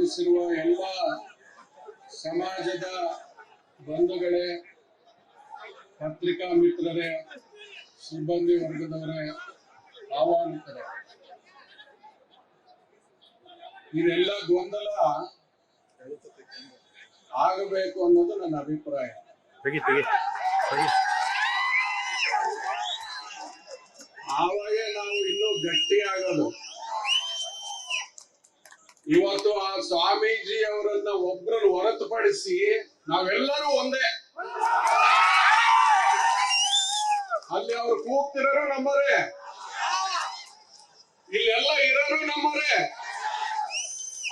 ಎಲ್ಲ ಸಮಾಜದ ಬಂಧುಗಳೇ, ಪತ್ರಿಕಾ ಮಿತ್ರರೇ, ಸಿಬ್ಬಂದಿ ವರ್ಗದವರೇ, ಆಹ್ವಾನಿತರೇ, ಇದೆಲ್ಲ ಗೊಂದಲ ಆಗಬೇಕು ಅನ್ನೋದು ನನ್ನ ಅಭಿಪ್ರಾಯ. ಆವಾಗೇ ನಾವು ಇನ್ನೂ ಗಟ್ಟಿ ಆಗೋದು. ಇವತ್ತು ಆ ಸ್ವಾಮೀಜಿ ಅವರನ್ನ ಒಬ್ಬರನ್ನು ಹೊರತುಪಡಿಸಿ ನಾವೆಲ್ಲರೂ ಒಂದೇ. ಅಲ್ಲಿ ಅವರು ಕೂಗ್ತಿರೋರು ನಮ್ಮರೇ, ಇಲ್ಲೆಲ್ಲ ಇರೋರು ನಮ್ಮರೇ.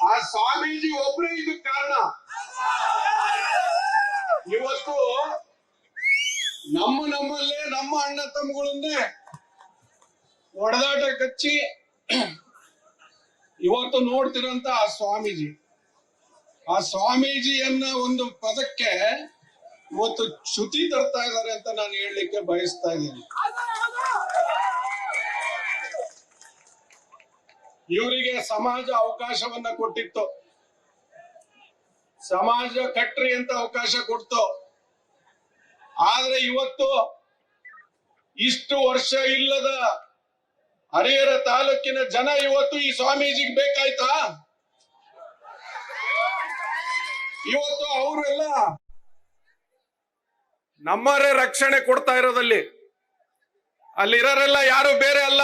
ಆ ಸ್ವಾಮೀಜಿ ಒಬ್ಬರೇ ಇದಕ್ಕೆ ಕಾರಣ. ಇವತ್ತು ನಮ್ಮಲ್ಲೇ ನಮ್ಮ ಅಣ್ಣ ತಮ್ಮಗಳನ್ನೇ ಹೊಡೆದಾಟ ಕಚ್ಚಿ ಇವತ್ತು ನೋಡ್ತಿರಂತ ಆ ಸ್ವಾಮೀಜಿಯನ್ನ ಒಂದು ಪದಕ್ಕೆ ಇವತ್ತು ಚ್ಯುತಿ ತರ್ತಾ ಇದ್ದಾರೆ ಅಂತ ನಾನು ಹೇಳಲಿಕ್ಕೆ ಬಯಸ್ತಾ ಇದ್ದೀನಿ. ಇವರಿಗೆ ಸಮಾಜ ಅವಕಾಶವನ್ನ ಕೊಟ್ಟಿತ್ತು, ಸಮಾಜ ಕಟ್ರಿ ಅಂತ ಅವಕಾಶ ಕೊಡ್ತು. ಆದ್ರೆ ಇವತ್ತು ಇಷ್ಟು ವರ್ಷ ಇಲ್ಲದ ಹರಿಹರ ತಾಲೂಕಿನ ಜನ ಇವತ್ತು ಈ ಸ್ವಾಮೀಜಿಗೆ ಬೇಕಾಯ್ತಾ? ಇವತ್ತು ಅವರೆಲ್ಲ ನಮ್ಮರೇ ರಕ್ಷಣೆ ಕೊಡ್ತಾ ಇರೋದಲ್ಲಿ, ಅಲ್ಲಿರೋರೆಲ್ಲ ಯಾರು ಬೇರೆ ಅಲ್ಲ,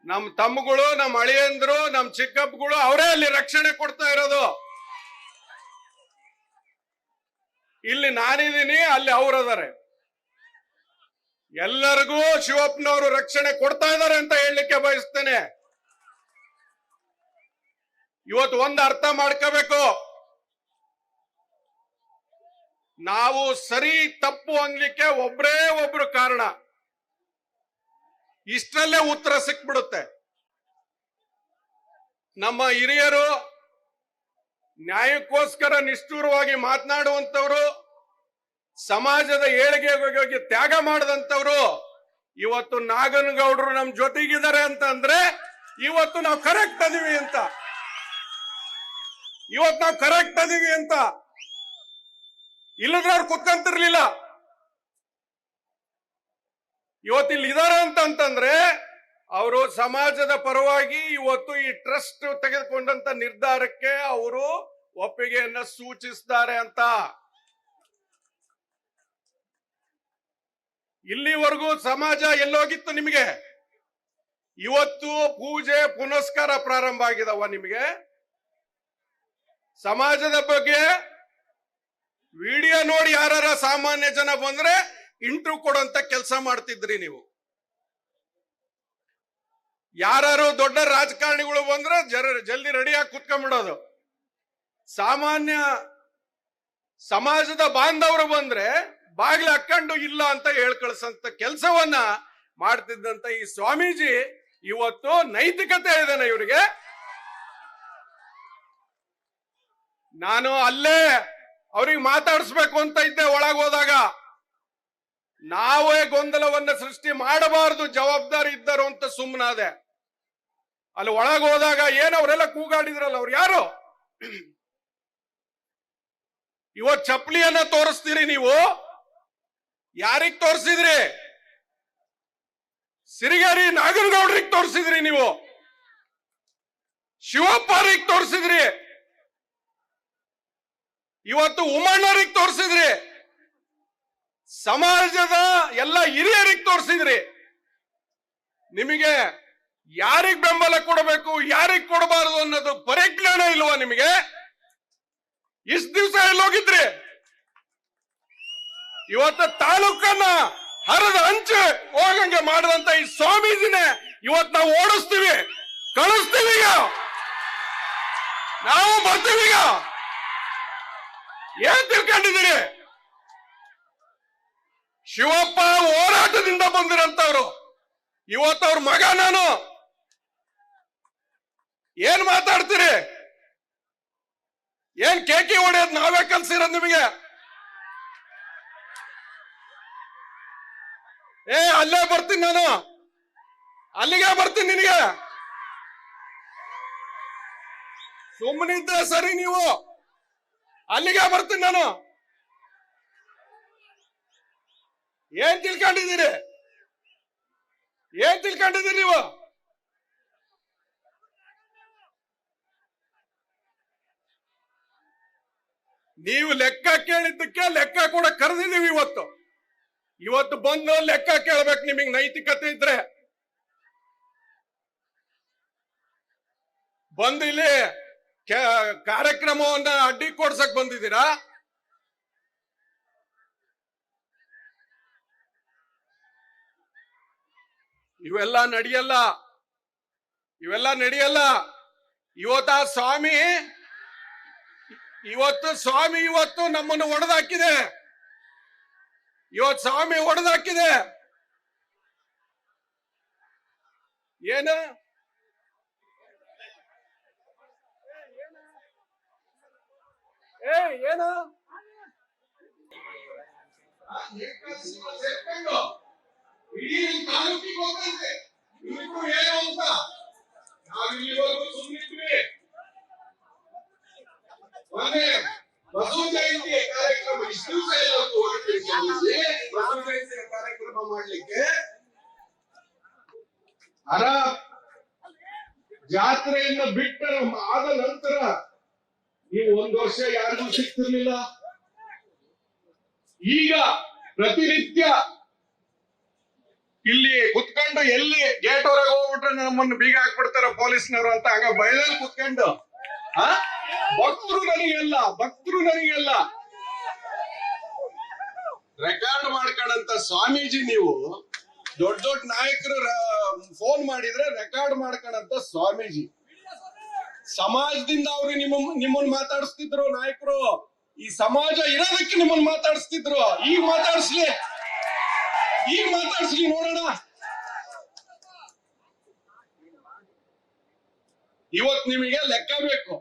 ನಮ್ ತಮ್ಮಗಳು, ನಮ್ ಅಳಿಯಂದ್ರು, ನಮ್ ಚಿಕ್ಕಪ್ಪಗಳು, ಅವರೇ ಅಲ್ಲಿ ರಕ್ಷಣೆ ಕೊಡ್ತಾ ಇರೋದು. ಇಲ್ಲಿ ನಾನಿದ್ದೀನಿ, ಅಲ್ಲಿ ಅವರದಾರೆ. ಎಲ್ಲರಿಗೂ ಶಿವಪ್ಪನವರು ರಕ್ಷಣೆ ಕೊಡ್ತಾ ಇದ್ದಾರೆ ಅಂತ ಹೇಳಲಿಕ್ಕೆ ಬಯಸ್ತೇನೆ. ಇವತ್ತು ಒಂದು ಅರ್ಥ ಮಾಡ್ಕೋಬೇಕು, ನಾವು ಸರಿ ತಪ್ಪು ಅನ್ಲಿಕ್ಕೆ ಒಬ್ರೇ ಒಬ್ರು ಕಾರಣ. ಇಷ್ಟರಲ್ಲೇ ಉತ್ತರ ಸಿಕ್ಬಿಡುತ್ತೆ. ನಮ್ಮ ಹಿರಿಯರು ನ್ಯಾಯಕ್ಕೋಸ್ಕರ ನಿಷ್ಠೂರವಾಗಿ ಮಾತನಾಡುವಂತವ್ರು, ಸಮಾಜದ ಏಳಿಗೆಗೆ ತ್ಯಾಗ ಮಾಡದಂತವ್ರು ಇವತ್ತು ನಾಗನಗೌಡರು ನಮ್ ಜೊತೆಗಿದ್ದಾರೆ ಅಂತಂದ್ರೆ ಇವತ್ತು ನಾವು ಕರೆಕ್ಟ್ ಅದೀವಿ ಅಂತ. ಇಲ್ಲದ್ರೆ ಅವ್ರು ಕುತ್ಕಂತಿರ್ಲಿಲ್ಲ. ಇವತ್ತಿಲ್ಲಿ ಇದಾರೆ ಅಂತಂದ್ರೆ ಅವರು ಸಮಾಜದ ಪರವಾಗಿ ಇವತ್ತು ಈ ಟ್ರಸ್ಟ್ ತೆಗೆದುಕೊಂಡಂತ ನಿರ್ಧಾರಕ್ಕೆ ಅವರು ಒಪ್ಪಿಗೆಯನ್ನ ಸೂಚಿಸಿದ್ದಾರೆ ಅಂತ. ಇಲ್ಲಿವರೆಗೂ ಸಮಾಜ ಎಲ್ಲೋಗಿತ್ತು ನಿಮಗೆ? ಇವತ್ತು ಪೂಜೆ ಪುನಸ್ಕಾರ ಪ್ರಾರಂಭ ಆಗಿದವ. ನಿಮಗೆ ಸಮಾಜದ ಬಗ್ಗೆ ವಿಡಿಯೋ ನೋಡಿ ಯಾರ ಸಾಮಾನ್ಯ ಜನ ಬಂದ್ರೆ ಇಂಟರ್ವ್ಯೂ ಕೊಡುವಂತ ಕೆಲಸ ಮಾಡ್ತಿದ್ರಿ ನೀವು. ಯಾರು ದೊಡ್ಡ ರಾಜಕಾರಣಿಗಳು ಬಂದ್ರೆ ಜಲ್ದಿ ರೆಡಿಯಾಗಿ ಕುತ್ಕೊಂಡ್ಬಿಡೋದು. ಸಾಮಾನ್ಯ ಸಮಾಜದ ಬಾಂಧವರು ಬಂದ್ರೆ ಬಾಗಿಲು ಹಾಕೊಂಡು ಇಲ್ಲ ಅಂತ ಹೇಳ್ಕಳಿಸಂತ ಕೆಲಸವನ್ನ ಮಾಡ್ತಿದ್ದಂತ ಈ ಸ್ವಾಮೀಜಿ ಇವತ್ತು ನೈತಿಕತೆ ಇದ್ದಾನೆ ಇವರಿಗೆ. ನಾನು ಅಲ್ಲೇ ಅವ್ರಿಗೆ ಮಾತಾಡಿಸ್ಬೇಕು ಅಂತ ಇದ್ದೆ. ಒಳಗೋದಾಗ ನಾವೇ ಗೊಂದಲವನ್ನ ಸೃಷ್ಟಿ ಮಾಡಬಾರದು, ಜವಾಬ್ದಾರಿ ಇದ್ದರು ಅಂತ ಸುಮ್ಮನಾದೆ. ಅಲ್ಲಿ ಒಳಗೋದಾಗ ಏನು ಅವರೆಲ್ಲ ಕೂಗಾಡಿದ್ರಲ್ಲ, ಅವ್ರು ಯಾರು? ಇವತ್ತು ಚಪ್ಪಲಿಯನ್ನ ತೋರಿಸ್ತೀರಿ ನೀವು. ಯಾರಿಗ್ ತೋರಿಸಿದ್ರಿ? ಸಿರಿಗೇರಿ ನಾಗನಗೌಡ್ರಿಗೆ ತೋರಿಸಿದ್ರಿ ನೀವು, ಶಿವಪ್ಪರಿಗೆ ತೋರಿಸಿದ್ರಿ, ಇವತ್ತು ಉಮ್ಮಣ್ಣರಿಗೆ ತೋರಿಸಿದ್ರಿ, ಸಮಾಜದ ಎಲ್ಲ ಹಿರಿಯರಿಗೆ ತೋರಿಸಿದ್ರಿ. ನಿಮಗೆ ಯಾರಿಗ್ ಬೆಂಬಲ ಕೊಡಬೇಕು, ಯಾರಿಗ್ ಕೊಡಬಾರದು ಅನ್ನೋದು ಪರಿಜ್ಞಾನ ಇಲ್ವಾ ನಿಮಗೆ? ಇಷ್ಟು ದಿವಸ ಎಲ್ಲೋಗಿದ್ರಿ? ಇವತ್ತು ತಾಲೂಕನ್ನ ಹರಿದ ಹಂಚು ಹೋಗಂಗೆ ಮಾಡದಂತ ಈ ಸ್ವಾಮೀಜಿನೇ ಇವತ್ತು ನಾವು ಓಡಿಸ್ತೀವಿ, ಕಳಿಸ್ತೀವಿ. ಈಗ ನಾವು ಬರ್ತೀವಿ. ಈಗ ಏನ್ ತಿಳ್ಕೊಂಡಿದ್ದೀರಿ? ಶಿವಪ್ಪ ಹೋರಾಟದಿಂದ ಬಂದಿರಂತವ್ರು. ಇವತ್ತು ಅವ್ರ ಮಗ ನಾನು. ಏನ್ ಮಾತಾಡ್ತೀರಿ? ಏನ್ ಕೇಕಿ ಹೊಡೆಯೋದು ನಾವೇ ಕಲ್ಸಿರೋದು ನಿಮಗೆ? ಅಲ್ಲೇ ಬರ್ತೀನಿ ನಾನು, ಅಲ್ಲಿಗೆ ಬರ್ತೀನಿ ನಿನಗೆ. ಸುಮ್ಮನಿದ್ದ ಸರಿ, ನೀವು ಅಲ್ಲಿಗೆ ಬರ್ತೀನಿ ನಾನು. ಏನ್ ತಿಳ್ಕೊಂಡಿದ್ದೀರಿ ನೀವು? ನೀವು ಲೆಕ್ಕ ಕೇಳಿದ್ದಕ್ಕೆ ಲೆಕ್ಕ ಕೂಡ ಕರೆದಿದ್ದೀವಿ. ಇವತ್ತು ಬಂದು ಲೆಕ್ಕ ಕೇಳ್ಬೇಕು. ನಿಮಗೆ ನೈತಿಕತೆ ಇದ್ರೆ ಬಂದು ಇಲ್ಲಿ ಕಾರ್ಯಕ್ರಮವನ್ನ ಅಡ್ಡಿ ಕೊಡ್ಸಕ್ ಬಂದಿದ್ದೀರಾ? ಇವೆಲ್ಲ ನಡೆಯಲ್ಲ. ಇವತ್ತು ಆ ಸ್ವಾಮಿ ಇವತ್ತು ನಮ್ಮನ್ನು ಒಡೆದಾಕಿದೆ. ಸ್ವಾಮಿ ಒಡೆದಾಕಿದೆ. ಏನು ಏನು ಇಡೀ ತಾಲೂಕಿಗೆ ಹೋಗಂತೆ ಇವ್ರಿಗೂ ಏನು ಅಂತ ನಾವು ಇಲ್ಲಿವರೆಗೂ ಸುಮ್ಮನಿದ್ವಿ. ಮೊನ್ನೆ ಬಸವ ಜಯಂತಿ ಕಾರ್ಯಕ್ರಮ ಇಷ್ಟು ದಿವಸ ಎಲ್ಲರೂ ಬಸವ ಜಯಂತಿ ಕಾರ್ಯಕ್ರಮ ಮಾಡ್ಲಿಕ್ಕೆ ಅರ ಜಾತ್ರೆಯಿಂದ ಬಿಟ್ಟ ಆದ ನಂತರ ನೀವು ಒಂದು ವರ್ಷ ಯಾರಿಗೂ ಸಿಗ್ತಿರ್ಲಿಲ್ಲ. ಈಗ ಪ್ರತಿನಿತ್ಯ ಇಲ್ಲಿ ಕುತ್ಕೊಂಡು ಎಲ್ಲಿ ಗೇಟ್ ಹೊರಗೆ ಹೋಗ್ಬಿಟ್ರೆ ನಮ್ಮನ್ನು ಬೀಗ ಹಾಕ್ಬಿಡ್ತಾರ ಪೊಲೀಸ್ನವರು ಅಂತ ಹಂಗ ಬಯಲಲ್ಲಿ ಕುತ್ಕೊಂಡು ಭಕ್ತರು ನನಗೆಲ್ಲ ರೆಕಾರ್ಡ್ ಮಾಡ್ಕೊಂಡಂತ ಸ್ವಾಮೀಜಿ, ನೀವು ದೊಡ್ಡ ನಾಯಕರು ಫೋನ್ ಮಾಡಿದ್ರೆ ರೆಕಾರ್ಡ್ ಮಾಡ್ಕೊಂಡಂತ ಸ್ವಾಮೀಜಿ, ಸಮಾಜದಿಂದ ಅವ್ರು ನಿಮ್ಮನ್ನ ಮಾತಾಡಿಸ್ತಿದ್ರು ನಾಯಕರು. ಈ ಸಮಾಜ ಇರೋದಕ್ಕೆ ನಿಮ್ಮನ್ನ ಮಾತಾಡಿಸ್ತಿದ್ರು. ಈಗ ಮಾತಾಡಿಸ್ಲಿ ನೋಡೋಣ. ಇವತ್ ನಿಮಗೆ ಲೆಕ್ಕ ಬೇಕು.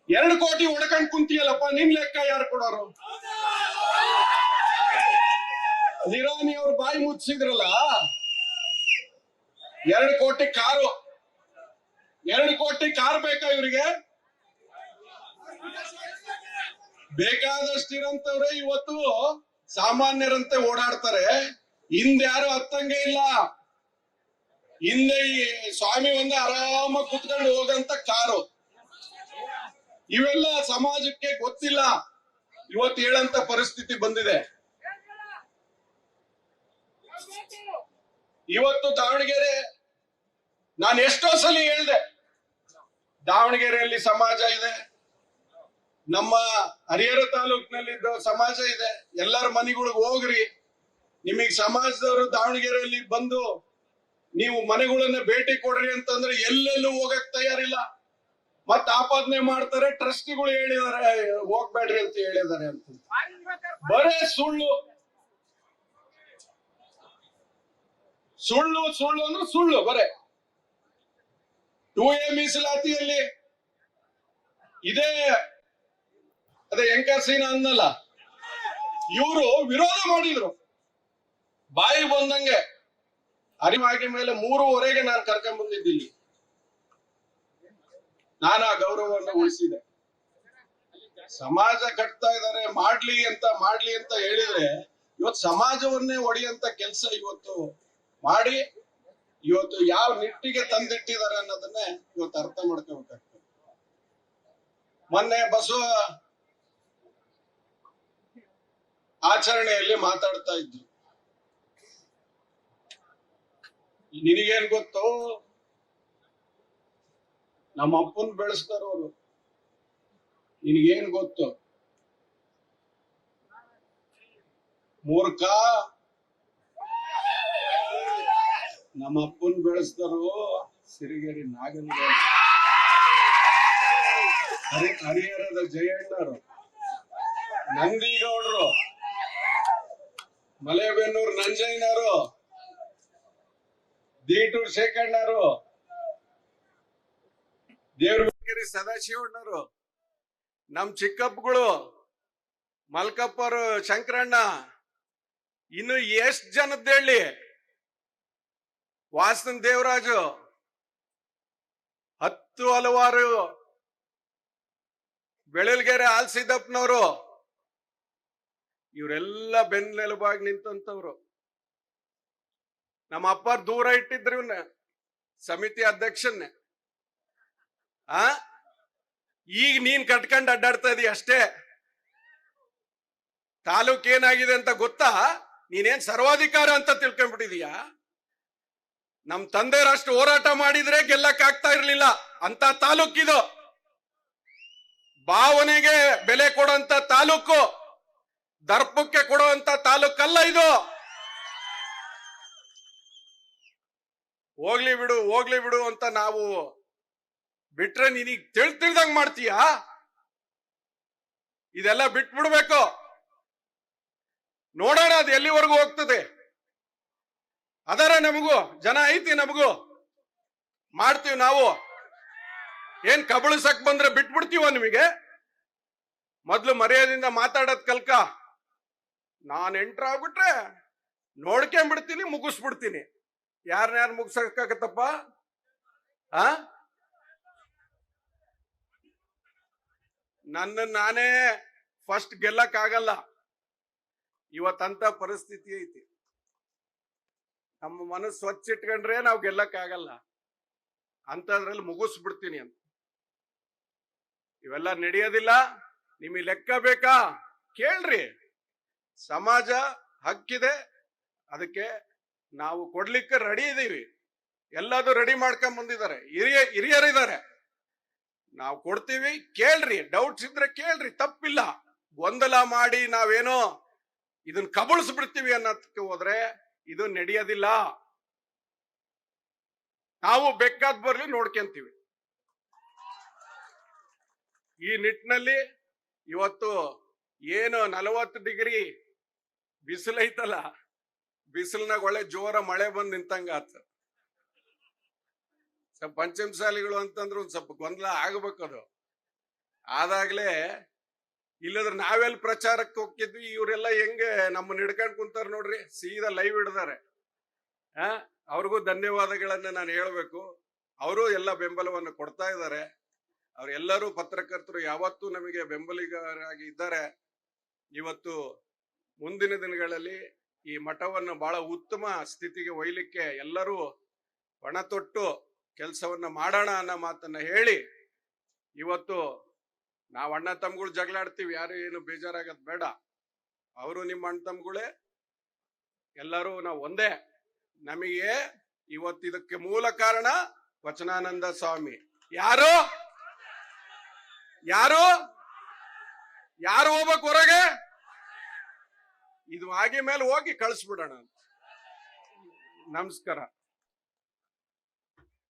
2 ಕೋಟಿ ಹೊಡ್ಕೊಂಡ್ ಕುಂತಿಯಲ್ಲಪ್ಪ, ನಿನ್ ಲೆಕ್ಕ ಯಾರು ಕೊಡೋರು? ನಿರಾನಿ ಅವ್ರು ಬಾಯಿ ಮುಚ್ಚಿದ್ರಲ್ಲ, 2 ಕೋಟಿ ಕಾರು, 2 ಕೋಟಿ ಕಾರ್ ಬೇಕಾ ಇವ್ರಿಗೆ? ಬೇಕಾದಷ್ಟಿರಂತವ್ರೆ ಇವತ್ತು ಸಾಮಾನ್ಯರಂತೆ ಓಡಾಡ್ತಾರೆ. ಹಿಂದೆ ಯಾರು ಹತ್ತಂಗೆ ಇಲ್ಲ. ಹಿಂದೆ ಈ ಸ್ವಾಮಿ ಒಂದೇ ಆರಾಮಾಗಿ ಕುತ್ಕೊಂಡು ಹೋಗಂತ ಕಾರು. ಇವೆಲ್ಲ ಸಮಾಜಕ್ಕೆ ಗೊತ್ತಿಲ್ಲ. ಇವತ್ತು ಹೇಳಂತ ಪರಿಸ್ಥಿತಿ ಬಂದಿದೆ. ಇವತ್ತು ದಾವಣಗೆರೆ, ನಾನು ಎಷ್ಟೋ ಸಲ ಹೇಳ್ದೆ, ದಾವಣಗೆರೆಯಲ್ಲಿ ಸಮಾಜ ಇದೆ, ನಮ್ಮ ಹರಿಹರ ತಾಲೂಕಿನಲ್ಲಿದ್ದ ಸಮಾಜ ಇದೆ. ಎಲ್ಲರ ಮನೆಗಳಿಗೆ ಹೋಗ್ರಿ. ನಿಮಗ್ ಸಮಾಜದವರು ದಾವಣಗೆರೆಯಲ್ಲಿ ಬಂದು ನೀವು ಮನೆಗಳನ್ನ ಭೇಟಿ ಕೊಡ್ರಿ ಅಂತಂದ್ರೆ ಎಲ್ಲೆಲ್ಲೂ ಹೋಗಕ್ ತಯಾರಿಲ್ಲ. ಮತ್ ಆಪಾದನೆ ಮಾಡ್ತಾರೆ, ಟ್ರಸ್ಟಿಗಳು ಹೇಳಿದಾರೆ ಹೋಗ್ಬೇಡ್ರಿ ಅಂತ ಹೇಳಿದಾರೆ ಅಂತ. ಬರೇ ಸುಳ್ಳು ಅಂದ್ರೆ ಸುಳ್ಳು ಬರೇ. 2A ಮೀಸಲಾತಿಯಲ್ಲಿ ಅದೇ ಎಂಕಸೀನ ಅನ್ನಲ್ಲ, ಇವರು ವಿರೋಧ ಮಾಡಿದ್ರು. ಬಾಯಿ ಬಂದಂಗೆ ಅರಿವಾಗಿ ಮೇಲೆ 3:30ಗೆ ನಾನು ಕರ್ಕೊಂಡ್ ಬಂದಿದ್ದೀನಿ. ನಾನು ಆ ಗೌರವವನ್ನು ಉಳಿಸಿದೆ. ಸಮಾಜ ಕಟ್ತಾ ಇದಾರೆ, ಮಾಡ್ಲಿ ಅಂತ ಹೇಳಿದ್ರೆ ಇವತ್ತು ಸಮಾಜವನ್ನೇ ಒಡೆಯಂತ ಕೆಲಸ ಇವತ್ತು ಮಾಡಿ ಇವತ್ತು ಯಾವ ನಿಟ್ಟಿಗೆ ತಂದಿಟ್ಟಿದ್ದಾರೆ ಅನ್ನೋದನ್ನೇ ಇವತ್ತು ಅರ್ಥ ಮಾಡ್ಕೋಬೇಕಾಗ್ತದೆ. ಮೊನ್ನೆ ಬಸವ ಆಚರಣೆಯಲ್ಲಿ ಮಾತಾಡ್ತಾ ಇದ್ರು. ನಿನಗೇನ್ ಗೊತ್ತು, ನಮ್ಮ ಅಪ್ಪನ್ ಬೆಳೆಸ್ತಾರವ್ರು, ನಿನಗೇನ್ ಗೊತ್ತು? ಮೂರ್ಖ, ನಮ್ಮ ಅಪ್ಪನ್ ಬೆಳೆಸ್ತಾರೋ ಸಿರಿಗೆರೆ ನಾಗನಗೌಡ, ಹರಿಹರದ ಜಯಣ್ಣರು, ನಂದಿಗೌಡರು, ಮಲೆಬೆನ್ನೂರು ನಂಜಯ್ಯನವರು, ದೀಟೂರು ಶೇಖಣ್ಣರು, ದೇವ್ರಗಿರಿ ಸದಾಶಿವಣ್ಣರು, ನಮ್ ಚಿಕ್ಕಪ್ಪಗಳು, ಮಲ್ಕಪ್ಪರು, ಶಂಕರಣ್ಣ, ಇನ್ನು ಎಷ್ಟ್ ಜನದ್ದೇಳಿ, ವಾಸನ್ ದೇವರಾಜು, ಹಲವಾರು ಬೆಳಲ್ಗೆರೆ ಆಲ್ಸಿದ್ದಪ್ಪನವರು ಇವರೆಲ್ಲ ಬೆನ್ನೆಲುಬಾಗಿ ನಿಂತಂತವ್ರು. ನಮ್ಮ ಅಪ್ಪ ದೂರ ಇಟ್ಟಿದ್ರು ಇವನ್ನ ಸಮಿತಿ ಅಧ್ಯಕ್ಷನ್ನೇ. ಈಗ ನೀನ್ ಕಟ್ಕೊಂಡು ಅಡ್ಡಾಡ್ತಾ ಇದೀಯ ಅಷ್ಟೇ. ತಾಲೂಕ್ ಏನಾಗಿದೆ ಅಂತ ಗೊತ್ತಾ? ನೀನೇನ್ ಸರ್ವಾಧಿಕಾರ ಅಂತ ತಿಳ್ಕೊಂಡ್ಬಿಟ್ಟಿದೀಯ. ನಮ್ ತಂದೆಯರಷ್ಟು ಹೋರಾಟ ಮಾಡಿದ್ರೆ ಗೆಲ್ಲಕ್ ಆಗ್ತಾ ಇರ್ಲಿಲ್ಲ ಅಂತ ತಾಲೂಕಿದು. ಭಾವನೆಗೆ ಬೆಲೆ ಕೊಡುವಂತ ತಾಲೂಕು, ದರ್ಪಕ್ಕೆ ಕೊಡುವಂತ ತಾಲೂಕಲ್ಲ ಇದು. ಹೋಗ್ಲಿ ಬಿಡು ಅಂತ ನಾವು ಬಿಟ್ರೆ ನೀನೀಗ ತಿಳ್ದಂಗ್ ಮಾಡ್ತೀಯ. ಇದೆಲ್ಲ ಬಿಟ್ಬಿಡ್ಬೇಕು. ನೋಡೋಣ ಅದು ಎಲ್ಲಿವರೆಗೂ ಹೋಗ್ತದೆ. ಅದರ ನಮಗೂ ಜನ ಐತಿ, ನಮಗೂ ಮಾಡ್ತೀವಿ ನಾವು. ಏನ್ ಕಬಳಿಸಕ್ ಬಂದ್ರೆ ಬಿಟ್ಬಿಡ್ತೀವ ನಿಮಗೆ? ಮೊದ್ಲು ಮರ್ಯಾದೆಯಿಂದ ಮಾತಾಡೋದ್ ಕಲ್ಕ. ನಾನ್ ಎಂಟ್ರ್ ಆಗ್ಬಿಟ್ರೆ ನೋಡ್ಕೊಂಡ್ಬಿಡ್ತೀನಿ, ಮುಗಿಸ್ಬಿಡ್ತೀನಿ. ಯಾರನ್ಯಾರು ಮುಗಿಸಕ್ಕಾಗತ್ತಪ್ಪ? ನನ್ನ ನಾನೇ ಫಸ್ಟ್ ಗೆಲ್ಲಕ್ ಆಗಲ್ಲ. ಇವತ್ತಂತ ಪರಿಸ್ಥಿತಿ ಐತಿ. ನಮ್ಮ ಮನಸ್ಸು ಸ್ವಚ್ಛ ಇಟ್ಕೊಂಡ್ರೆ ನಾವು ಗೆಲ್ಲಕ್ ಆಗಲ್ಲ. ಅಂತದ್ರಲ್ಲಿ ಮುಗಿಸ್ಬಿಡ್ತೀನಿ ಅಂತ. ಇವೆಲ್ಲ ನಡೆಯೋದಿಲ್ಲ. ನಿಮಗೆ ಲೆಕ್ಕ ಬೇಕಾ? ಕೇಳ್ರಿ. ಸಮಾಜ ಹಕ್ಕಿದೆ, ಅದಕ್ಕೆ ನಾವು ಕೊಡ್ಲಿಕ್ಕೆ ರೆಡಿ ಇದೀವಿ. ಎಲ್ಲದೂ ರೆಡಿ ಮಾಡ್ಕೊಂಡ್ ಬಂದಿದ್ದಾರೆ, ಹಿರಿಯರಿದ್ದಾರೆ. ನಾವು ಕೊಡ್ತೀವಿ, ಕೇಳ್ರಿ. ಡೌಟ್ಸ್ ಇದ್ರೆ ಕೇಳ್ರಿ, ತಪ್ಪಿಲ್ಲ. ಗೊಂದಲ ಮಾಡಿ ನಾವೇನೋ ಇದನ್ನ ಕಬಳಿಸ್ಬಿಡ್ತೀವಿ ಅನ್ನೋದಕ್ಕೆ ಹೋದ್ರೆ ಇದು ನಡೆಯೋದಿಲ್ಲ. ನಾವು ಬೇಕಾದ್ ಬರ್ಲಿ ನೋಡ್ಕೊಂತೀವಿ. ಈ ನಿಟ್ಟಿನಲ್ಲಿ ಇವತ್ತು ಏನು 40 ಡಿಗ್ರಿ ಬಿಸಿಲೈತಲ್ಲ, ಬಿಸಿಲ್ನಾಗ ಒಳ್ಳೆ ಜೋರ ಮಳೆ ಬಂದು ನಿಂತಂಗ ಆತ. ಸ್ವಲ್ಪ ಪಂಚಮಸಾಲಿಗಳು ಅಂತಂದ್ರೆ ಒಂದ್ ಸ್ವಲ್ಪ ಗೊಂದಲ ಆಗ್ಬೇಕದು. ಆದಾಗ್ಲೇ ಇಲ್ಲದ್ರೆ ನಾವೆಲ್ಲಿ ಪ್ರಚಾರಕ್ಕೆ ಹೋಗಿದ್ವಿ, ಇವರೆಲ್ಲ ಹೆಂಗೆ ನಮ್ಮನ್ನ ಹಿಡ್ಕೊಂಡ್ ಕುಂತಾರ ನೋಡ್ರಿ, ಸೀದಾ ಲೈವ್ ಹಿಡ್ದಾರೆ. ಅವ್ರಿಗೂ ಧನ್ಯವಾದಗಳನ್ನ ನಾನು ಹೇಳ್ಬೇಕು. ಅವರು ಎಲ್ಲ ಬೆಂಬಲವನ್ನು ಕೊಡ್ತಾ ಇದ್ದಾರೆ. ಅವರೆಲ್ಲರೂ ಪತ್ರಕರ್ತರು ಯಾವತ್ತೂ ನಮಗೆ ಬೆಂಬಲಿಗರಾಗಿ ಇದ್ದಾರೆ. ಇವತ್ತು ಮುಂದಿನ ದಿನಗಳಲ್ಲಿ ಈ ಮಠವನ್ನು ಬಹಳ ಉತ್ತಮ ಸ್ಥಿತಿಗೆ ಒಯ್ಲಿಕ್ಕೆ ಎಲ್ಲರೂ ಪಣ ತೊಟ್ಟು ಕೆಲಸವನ್ನ ಮಾಡೋಣ ಅನ್ನೋ ಮಾತನ್ನ ಹೇಳಿ, ಇವತ್ತು ನಾವು ಅಣ್ಣ ತಮ್ಮಗಳು ಜಗಳಾಡ್ತೀವಿ, ಯಾರು ಏನು ಬೇಜಾರಾಗದ್ ಬೇಡ. ಅವರು ನಿಮ್ಮ ಅಣ್ಣ ತಮ್ಮಗಳೇ, ಎಲ್ಲರೂ ನಾವು ಒಂದೇ. ನಮಗೆ ಇವತ್ತು ಇದಕ್ಕೆ ಮೂಲ ಕಾರಣ ವಚನಾನಂದ ಸ್ವಾಮಿ. ಯಾರು ಯಾರು ಯಾರು ಹೋಗ್ಬೇಕು ಹೊರಗೆ? ಇದು ಆಗಿ ಮೇಲೆ ಹೋಗಿ ಕಳಿಸ್ಬಿಡೋಣ. ನಮಸ್ಕಾರ.